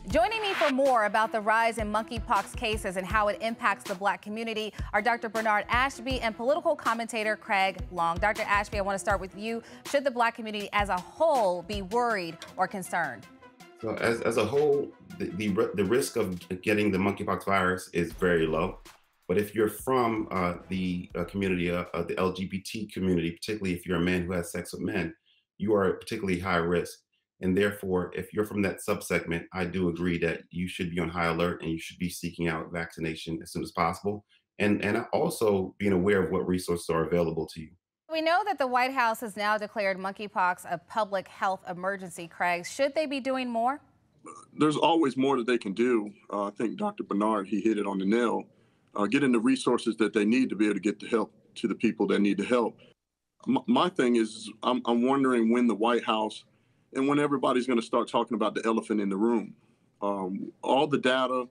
Joining me for more about the rise in monkeypox cases and how it impacts the Black community are Dr. Bernard Ashby and political commentator Craig Long. Dr. Ashby, I want to start with you. Should the Black community as a whole be worried or concerned? So as a whole, the risk of getting the monkeypox virus is very low. But if you're from the community, the LGBT community, particularly if you're a man who has sex with men, you are particularly high risk. And therefore, if you're from that subsegment, I do agree that you should be on high alert and you should be seeking out vaccination as soon as possible. And also being aware of what resources are available to you. We know that the White House has now declared monkeypox a public health emergency, Craig. Should they be doing more? There's always more that they can do. I think Dr. Bernard, he hit it on the nail. Getting the resources that they need to be able to get the help to the people that need the help. My thing is, I'm wondering when the White House and when everybody's going to start talking about the elephant in the room. All the data,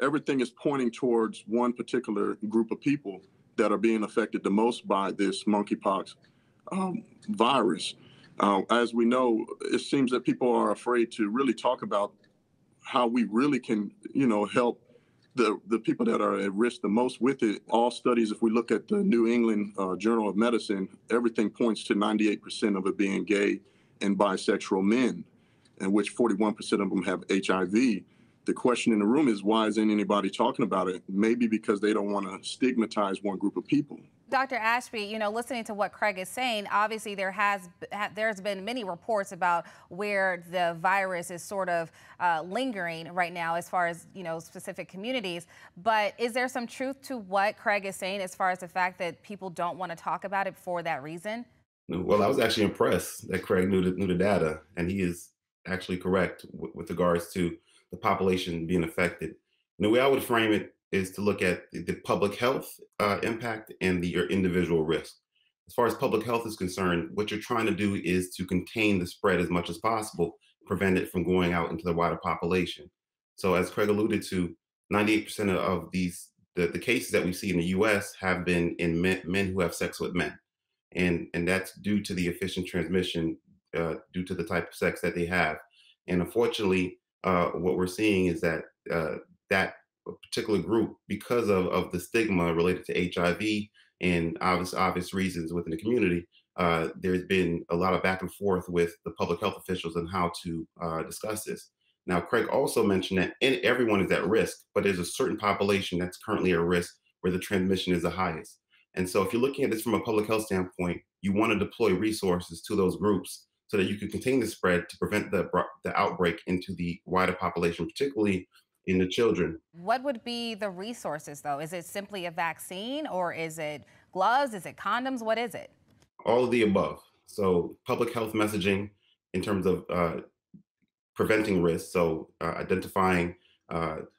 everything is pointing towards one particular group of people that are being affected the most by this monkeypox virus. As we know, it seems that people are afraid to really talk about how we really can, help the people that are at risk the most with it. All studies, if we look at the New England Journal of Medicine, everything points to 98% of it being gay and bisexual men, in which 41% of them have HIV. The question in the room is, why isn't anybody talking about it? Maybe because they don't want to stigmatize one group of people. Dr. Ashby, listening to what Craig is saying, obviously there's been many reports about where the virus is sort of lingering right now as far as, specific communities. But is there some truth to what Craig is saying as far as the fact that people don't want to talk about it for that reason? Well, I was actually impressed that Craig knew the data, and he is actually correct with regards to the population being affected. The way I would frame it is to look at the public health impact and your individual risk. As far as public health is concerned, what you're trying to do is to contain the spread as much as possible, prevent it from going out into the wider population. So as Craig alluded to, 98% of the cases that we see in the US have been in men who have sex with men. And that's due to the efficient transmission, due to the type of sex that they have. And unfortunately, what we're seeing is that that particular group, because of the stigma related to HIV and obvious reasons within the community, there's been a lot of back and forth with the public health officials on how to discuss this. Now, Craig also mentioned that everyone is at risk, but there's a certain population that's currently at risk where the transmission is the highest. And so if you're looking at this from a public health standpoint, you want to deploy resources to those groups so that you can contain the spread to prevent the outbreak into the wider population, particularly in the children. What would be the resources, though? Is it simply a vaccine, or is it gloves? Is it condoms? What is it? All of the above. So public health messaging in terms of preventing risk. So identifying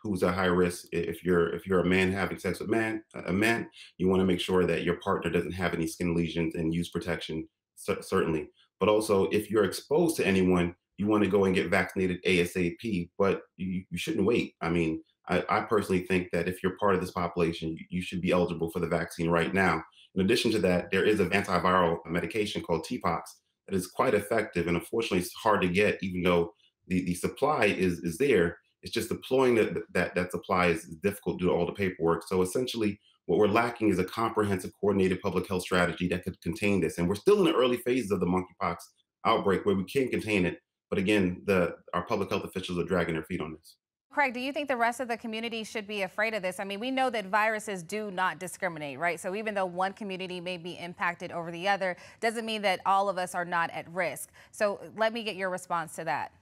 who's at high risk. If you're a man having sex with a man, you want to make sure that your partner doesn't have any skin lesions and use protection, certainly. But also, if you're exposed to anyone, you want to go and get vaccinated ASAP, but you shouldn't wait. I mean, I personally think that if you're part of this population, you should be eligible for the vaccine right now. In addition to that, there is an antiviral medication called TPOX that is quite effective, and unfortunately, it's hard to get, even though the supply is there. It's just deploying that supply is difficult due to all the paperwork. So essentially, what we're lacking is a comprehensive, coordinated public health strategy that could contain this. And we're still in the early phases of the monkeypox outbreak where we can contain it. But again, our public health officials are dragging their feet on this. Craig, do you think the rest of the community should be afraid of this? I mean, we know that viruses do not discriminate, right? So even though one community may be impacted over the other, doesn't mean that all of us are not at risk. So let me get your response to that.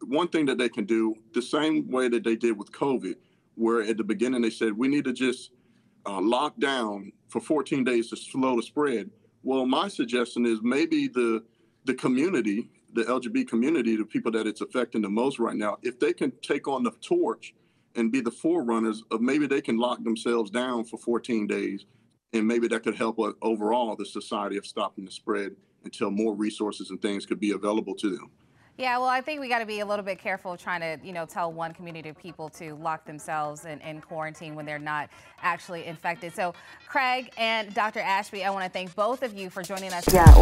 One thing that they can do, the same way that they did with COVID, where at the beginning they said, we need to just lock down for 14 days to slow the spread. Well, my suggestion is maybe the community, the LGBT community, the people that it's affecting the most right now, if they can take on the torch and be the forerunners of, maybe they can lock themselves down for 14 days. And maybe that could help overall the society of stopping the spread until more resources and things could be available to them. Yeah, well, I think we got to be a little bit careful trying to, tell one community of people to lock themselves in quarantine when they're not actually infected. So, Craig and Dr. Ashby, I want to thank both of you for joining us. Yeah,